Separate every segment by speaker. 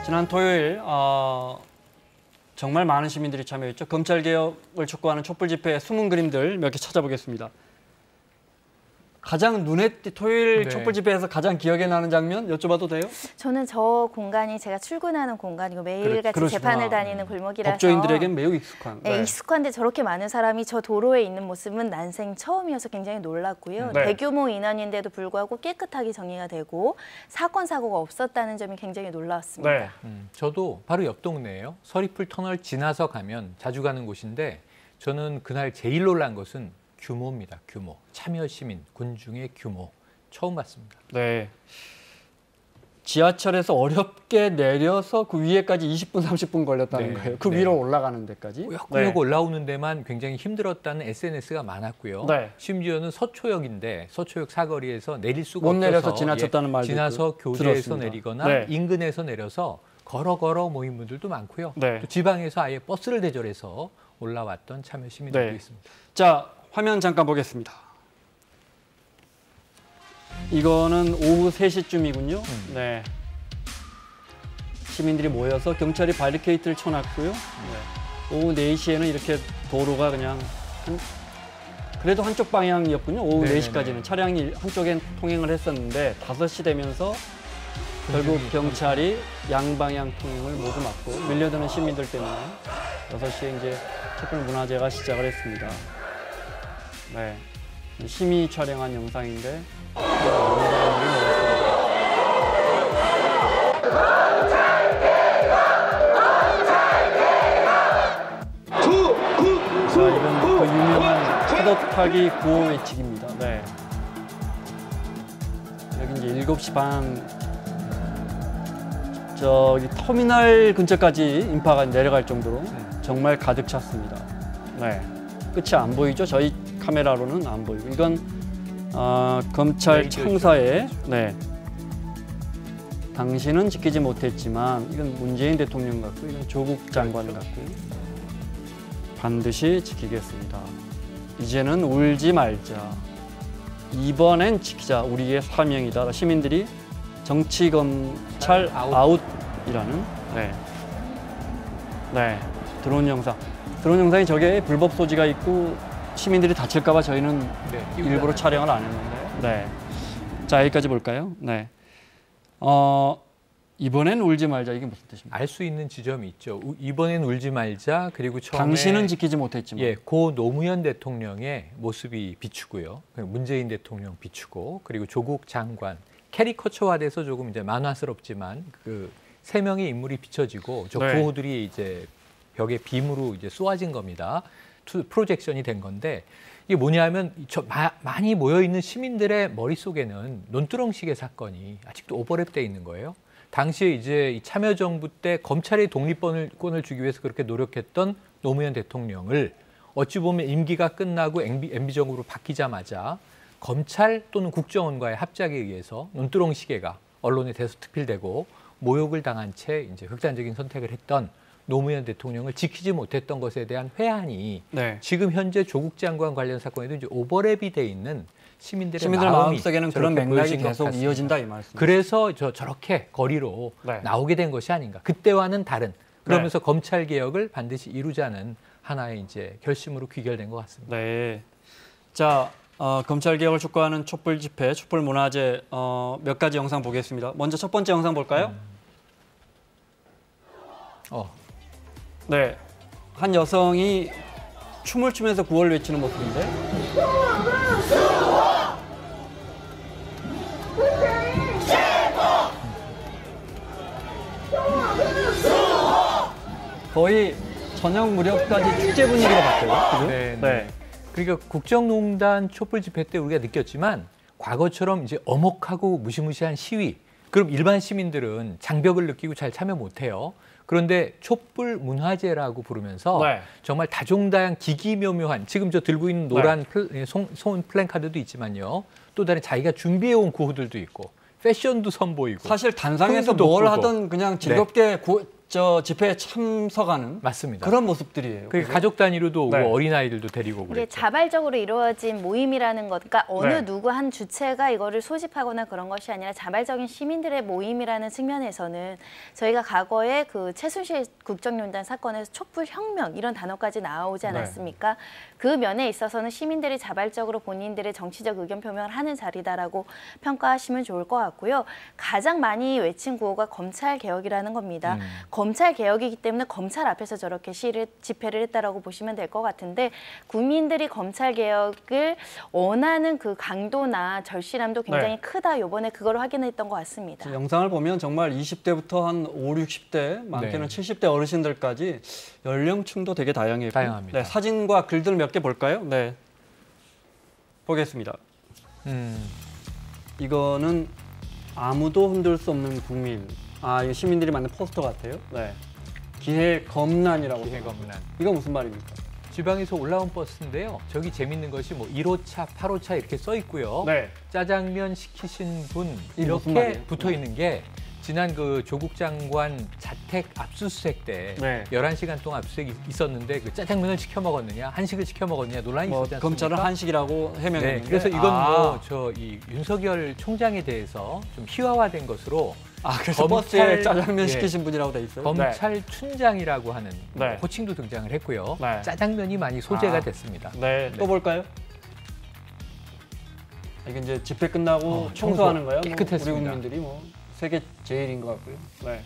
Speaker 1: 지난 토요일 정말 많은 시민들이 참여했죠. 검찰개혁을 촉구하는 촛불 집회의 숨은 그림들 몇 개 찾아보겠습니다. 가장 눈에 토요일 촛불 집회에서 가장 기억에 나는 장면 여쭤봐도 돼요?
Speaker 2: 저는 저 공간이 제가 출근하는 공간이고 매일같이 재판을 다니는 골목이라서
Speaker 1: 법조인들에겐 매우 익숙한.
Speaker 2: 네, 익숙한데 저렇게 많은 사람이 저 도로에 있는 모습은 난생 처음이어서 굉장히 놀랐고요. 대규모 인원인데도 불구하고 깨끗하게 정리가 되고 사건, 사고가 없었다는 점이 굉장히 놀라웠습니다.
Speaker 3: 저도 바로 옆 동네예요. 서리풀 터널 지나서 가면 자주 가는 곳인데 저는 그날 제일 놀란 것은 규모입니다. 규모. 참여 시민, 군중의 규모. 처음 봤습니다.
Speaker 1: 네. 지하철에서 어렵게 내려서 그 위에까지 20분, 30분 걸렸다는 거예요. 그 위로 올라가는 데까지.
Speaker 3: 역구역 올라오는 데만 굉장히 힘들었다는 SNS가 많았고요. 심지어는 서초역인데 서초역 사거리에서 내릴 수가 없어서
Speaker 1: 못 내려서 지나쳤다는 말도
Speaker 3: 지나서 교대에서
Speaker 1: 들었습니다.
Speaker 3: 내리거나 인근에서 내려서 걸어 모인 분들도 많고요. 또 지방에서 아예 버스를 대절해서 올라왔던 참여 시민들도 있습니다.
Speaker 1: 자, 화면 잠깐 보겠습니다. 이거는 오후 3시쯤이군요. 네. 시민들이 모여서 경찰이 바리케이트를 쳐놨고요. 오후 4시에는 이렇게 도로가 그냥 그래도 한쪽 방향이었군요. 오후 4시까지는 차량이 한쪽엔 통행을 했었는데 5시 되면서 결국 경찰이 양방향 통행을 모두 막고 밀려드는 시민들 때문에 6시에 이제 촛불 문화제가 시작을 했습니다. 네, 심의 촬영한 영상인데 많은 사람들이 모였습니다. 자, 이건 그 유명한 파도타기 구호 외치기입니다. 네. 여기 이제 7시 반 저기 터미널 근처까지 인파가 내려갈 정도로 정말 가득 찼습니다. 네. 끝이 안 보이죠? 저희 카메라로는 안 보이고 이건 검찰 청사에 당신은 지키지 못했지만 이건 문재인 대통령 같고 이건 조국 장관 같고 반드시 지키겠습니다. 이제는 울지 말자. 이번엔 지키자. 우리의 사명이다. 시민들이 정치 검찰 아웃이라는 드론 영상. 드론 영상이 저게 불법 소지가 있고 시민들이 다칠까 봐 저희는 일부러 촬영을 안 했는데. 자, 여기까지 볼까요? 이번엔 울지 말자. 이게 무슨 뜻입니까?
Speaker 3: 알 수 있는 지점이 있죠. 이번엔 울지 말자. 그리고 처음에
Speaker 1: 당신은 지키지 못했지만.
Speaker 3: 고 노무현 대통령의 모습이 비추고요. 문재인 대통령 비추고 그리고 조국 장관 캐리커처화돼서 조금 이제 만화스럽지만 그 3명의 인물이 비춰지고 저 구호들이 이제 벽에 빔으로 이제 쏘아진 겁니다. 프로젝션이 된 건데 이게 뭐냐면 많이 모여 있는 시민들의 머릿속에는 논두렁식의 사건이 아직도 오버랩돼 있는 거예요. 당시에 이제 이 참여정부 때 검찰의 독립권을 주기 위해서 그렇게 노력했던 노무현 대통령을 어찌 보면 임기가 끝나고 MB 정부로 바뀌자마자 검찰 또는 국정원과의 합작에 의해서 논두렁시계가 언론에 대서특필되고 모욕을 당한 채 이제 극단적인 선택을 했던 노무현 대통령을 지키지 못했던 것에 대한 회한이 지금 현재 조국 장관 관련 사건에도 이제 오버랩이 돼 있는 시민들
Speaker 1: 마음속에는 그런 맥락이 계속 이어진다 이 말씀.
Speaker 3: 그래서 저렇게 거리로 나오게 된 것이 아닌가. 그때와는 다른. 그러면서 검찰 개혁을 반드시 이루자는 하나의 이제 결심으로 귀결된 것 같습니다.
Speaker 1: 자, 검찰 개혁을 촉구하는 촛불 집회, 촛불 문화제 몇 가지 영상 보겠습니다. 먼저 첫 번째 영상 볼까요? 한 여성이 춤을 추면서 구호를 외치는 모습인데. 거의 저녁 무렵까지 축제 분위기로 바뀌어요.
Speaker 3: 그러니까 국정농단 촛불 집회 때 우리가 느꼈지만 과거처럼 이제 엄혹하고 무시무시한 시위. 그럼 일반 시민들은 장벽을 느끼고 잘 참여 못해요. 그런데 촛불 문화제라고 부르면서 정말 다종다양 기기묘묘한 지금 저 들고 있는 노란 손 플랜카드도 있지만요. 또 다른 자기가 준비해온 구호들도 있고 패션도 선보이고
Speaker 1: 사실 단상에서 뭘 하든 그냥 즐겁게 저 집회에 참석하는
Speaker 3: 맞습니다.
Speaker 1: 그런 모습들이에요.
Speaker 3: 그 가족 단위로도 오고
Speaker 1: 네.
Speaker 3: 어린아이들도 데리고 오고
Speaker 2: 이게
Speaker 3: 그랬죠.
Speaker 2: 자발적으로 이루어진 모임이라는 것, 그러니까 어느
Speaker 1: 네.
Speaker 2: 누구 한 주체가 이거를 소집하거나 그런 것이 아니라 자발적인 시민들의 모임이라는 측면에서는 저희가 과거에 그 최순실 국정농단 사건에서 촛불혁명 이런 단어까지 나오지 않았습니까? 그 면에 있어서는 시민들이 자발적으로 본인들의 정치적 의견 표명을 하는 자리다라고 평가하시면 좋을 것 같고요. 가장 많이 외친 구호가 검찰 개혁이라는 겁니다. 검찰 개혁이기 때문에 검찰 앞에서 저렇게 집회를 했다라고 보시면 될 것 같은데 국민들이 검찰 개혁을 원하는 그 강도나 절실함도 굉장히
Speaker 1: 네.
Speaker 2: 크다. 이번에 그걸 확인했던 것 같습니다.
Speaker 1: 영상을 보면 정말 20대부터 한 5, 60대, 많게는
Speaker 3: 네.
Speaker 1: 70대 어르신들까지 연령층도 되게 다양했고
Speaker 3: 다양합니다.
Speaker 1: 네, 사진과 글들 몇 개 볼까요? 네, 보겠습니다. 이거는 아무도 흔들 수 없는 국민. 아, 이거 시민들이 만든 포스터 같아요. 네. 기해검란이라고.
Speaker 3: 기해검란.
Speaker 1: 이거 무슨 말입니까?
Speaker 3: 지방에서 올라온 버스인데요. 저기 재밌는 것이 뭐 1호차, 8호차 이렇게 써 있고요.
Speaker 1: 네.
Speaker 3: 짜장면 시키신 분
Speaker 1: 이게 무슨
Speaker 3: 이렇게
Speaker 1: 말이에요?
Speaker 3: 붙어 있는 게 지난 그 조국 장관 자택 압수수색 때
Speaker 1: 네.
Speaker 3: 11시간 동안 압수수색이 있었는데 그 짜장면을 시켜 먹었느냐, 한식을 시켜 먹었느냐 논란이
Speaker 1: 뭐
Speaker 3: 있었지 않습니까?
Speaker 1: 검찰은 한식이라고 해명했는데.
Speaker 3: 네, 그래서 이건 뭐 저 이 윤석열 총장에 대해서 좀 희화화된 것으로
Speaker 1: 그래서 버스에 짜장면 시키신 분이라고 돼 있어요.
Speaker 3: 검찰 춘장이라고 하는
Speaker 1: 네.
Speaker 3: 호칭도 등장을 했고요.
Speaker 1: 네.
Speaker 3: 짜장면이 많이 소재가 됐습니다.
Speaker 1: 네. 또 볼까요? 이게 이제 집회 끝나고
Speaker 3: 청소
Speaker 1: 청소하는 거야.
Speaker 3: 깨끗했습니다.
Speaker 1: 우리 국민들이 뭐 세계 제일인 것 같고요. 네.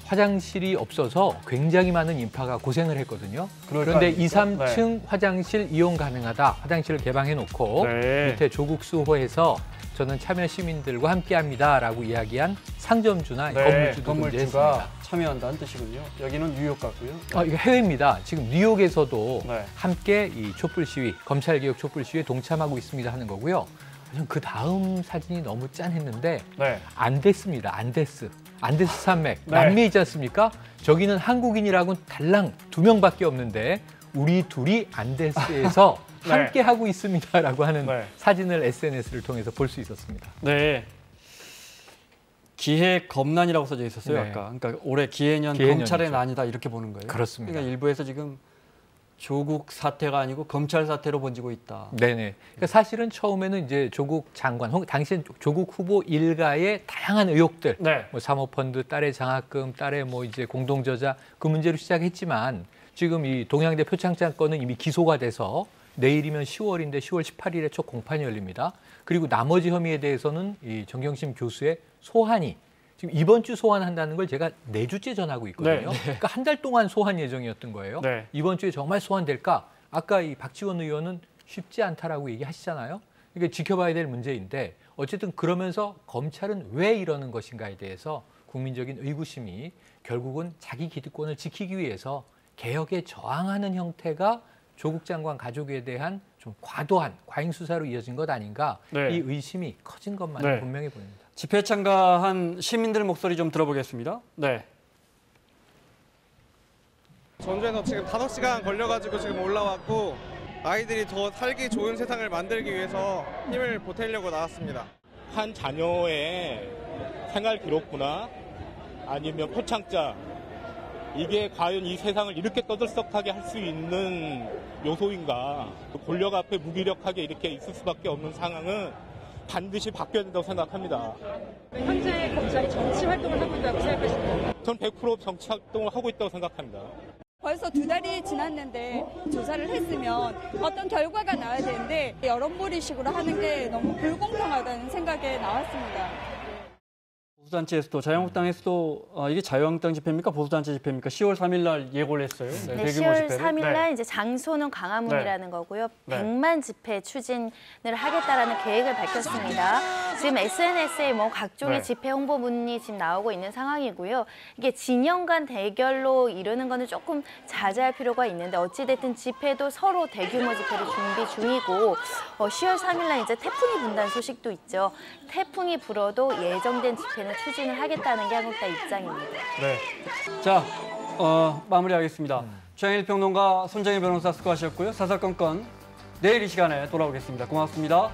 Speaker 3: 화장실이 없어서 굉장히 많은 인파가 고생을 했거든요.
Speaker 1: 그럴
Speaker 3: 그런데
Speaker 1: 거
Speaker 3: 2,
Speaker 1: 아닙니까?
Speaker 3: 3층 화장실 이용 가능하다. 화장실을 개방해 놓고
Speaker 1: 네.
Speaker 3: 밑에 조국 수호해서 저는 참여 시민들과 함께합니다라고 이야기한 상점주나 건물주도
Speaker 1: 건물주가
Speaker 3: 존재했습니다.
Speaker 1: 참여한다는 뜻이군요. 여기는 뉴욕 같고요.
Speaker 3: 이거 해외입니다. 지금 뉴욕에서도
Speaker 1: 네.
Speaker 3: 함께 이 촛불 시위, 검찰 개혁 촛불 시위에 동참하고 있습니다 하는 거고요. 저는 그 다음 사진이 너무 짠했는데
Speaker 1: 네.
Speaker 3: 안데스입니다. 안데스 산맥
Speaker 1: 네.
Speaker 3: 남미이지 않습니까? 저기는 한국인이라고는 달랑 2명밖에 없는데 우리 둘이 안데스에서
Speaker 1: 네.
Speaker 3: 함께 하고 있습니다라고 하는
Speaker 1: 네.
Speaker 3: 사진을 SNS를 통해서 볼 수 있었습니다.
Speaker 1: 네. 기해검난이라고 써져 있었어요.
Speaker 3: 네.
Speaker 1: 아까. 그러니까 올해 기해년
Speaker 3: 기해년이죠.
Speaker 1: 검찰의 난이다 이렇게 보는 거예요.
Speaker 3: 그렇습니다.
Speaker 1: 그러니까 일부에서 지금 조국 사태가 아니고 검찰 사태로 번지고 있다.
Speaker 3: 네네. 그러니까 사실은 처음에는 이제 조국 장관, 당시 조국 후보 일가의 다양한 의혹들,
Speaker 1: 네.
Speaker 3: 뭐 사모펀드, 딸의 장학금, 딸의 뭐 이제 공동저자 그 문제로 시작했지만 지금 이 동양대 표창장 건은 이미 기소가 돼서 내일이면 10월인데 10월 18일에 첫 공판이 열립니다. 그리고 나머지 혐의에 대해서는 이 정경심 교수의 소환이 지금 이번 주 소환한다는 걸 제가 4주째 전하고 있거든요.
Speaker 1: 네.
Speaker 3: 그러니까 한 달 동안 소환 예정이었던 거예요.
Speaker 1: 네.
Speaker 3: 이번 주에 정말 소환될까? 아까 이 박지원 의원은 쉽지 않다라고 얘기하시잖아요. 이게 지켜봐야 될 문제인데 어쨌든 그러면서 검찰은 왜 이러는 것인가에 대해서 국민적인 의구심이 결국은 자기 기득권을 지키기 위해서 개혁에 저항하는 형태가 조국 장관 가족에 대한 좀 과도한 과잉 수사로 이어진 것 아닌가
Speaker 1: 네.
Speaker 3: 이 의심이 커진 것만
Speaker 1: 네.
Speaker 3: 분명해 보입니다.
Speaker 1: 집회에 참가한 시민들 목소리 좀 들어보겠습니다. 네.
Speaker 4: 전주에서 지금 5시간 걸려가지고 지금 올라왔고 아이들이 더 살기 좋은 세상을 만들기 위해서 힘을 보태려고 나왔습니다.
Speaker 5: 한 자녀의 생활 기록부나 아니면 표창장 이게 과연 이 세상을 이렇게 떠들썩하게 할 수 있는 요소인가. 권력 앞에 무기력하게 이렇게 있을 수밖에 없는 상황은 반드시 바뀌어야 된다고 생각합니다.
Speaker 6: 현재 검찰이 정치 활동을 하고 있다고 생각하십니까?
Speaker 5: 전 100% 정치 활동을 하고 있다고 생각합니다.
Speaker 7: 벌써 2달이 지났는데 조사를 했으면 어떤 결과가 나와야 되는데 여론몰이식으로 하는 게 너무 불공평하다는 생각에 나왔습니다.
Speaker 1: 보수단체에서도 자유한국당에서도 이게 자유한국당 집회입니까? 보수단체 집회입니까? 10월 3일 날 예고를 했어요.
Speaker 2: 네,
Speaker 1: 대규모
Speaker 2: 10월
Speaker 1: 집회를.
Speaker 2: 3일 날
Speaker 1: 네.
Speaker 2: 이제 장소는 광화문이라는 거고요.
Speaker 1: 네.
Speaker 2: 100만 집회 추진을 하겠다라는 계획을 밝혔습니다. 지금 SNS에 뭐 각종의
Speaker 1: 네.
Speaker 2: 집회 홍보문이 지금 나오고 있는 상황이고요. 이게 진영 간 대결로 이루는 거는 조금 자제할 필요가 있는데 어찌됐든 집회도 서로 대규모 집회를 준비 중이고 10월 3일 날 이제 태풍이 분다는 소식도 있죠. 태풍이 불어도 예정된 집회는 추진을 하겠다는 게 한국당 입장입니다.
Speaker 1: 네. 자, 마무리하겠습니다. 최영일 평론가, 손정혜 변호사 수고하셨고요. 사사건건 내일 이 시간에 돌아오겠습니다. 고맙습니다.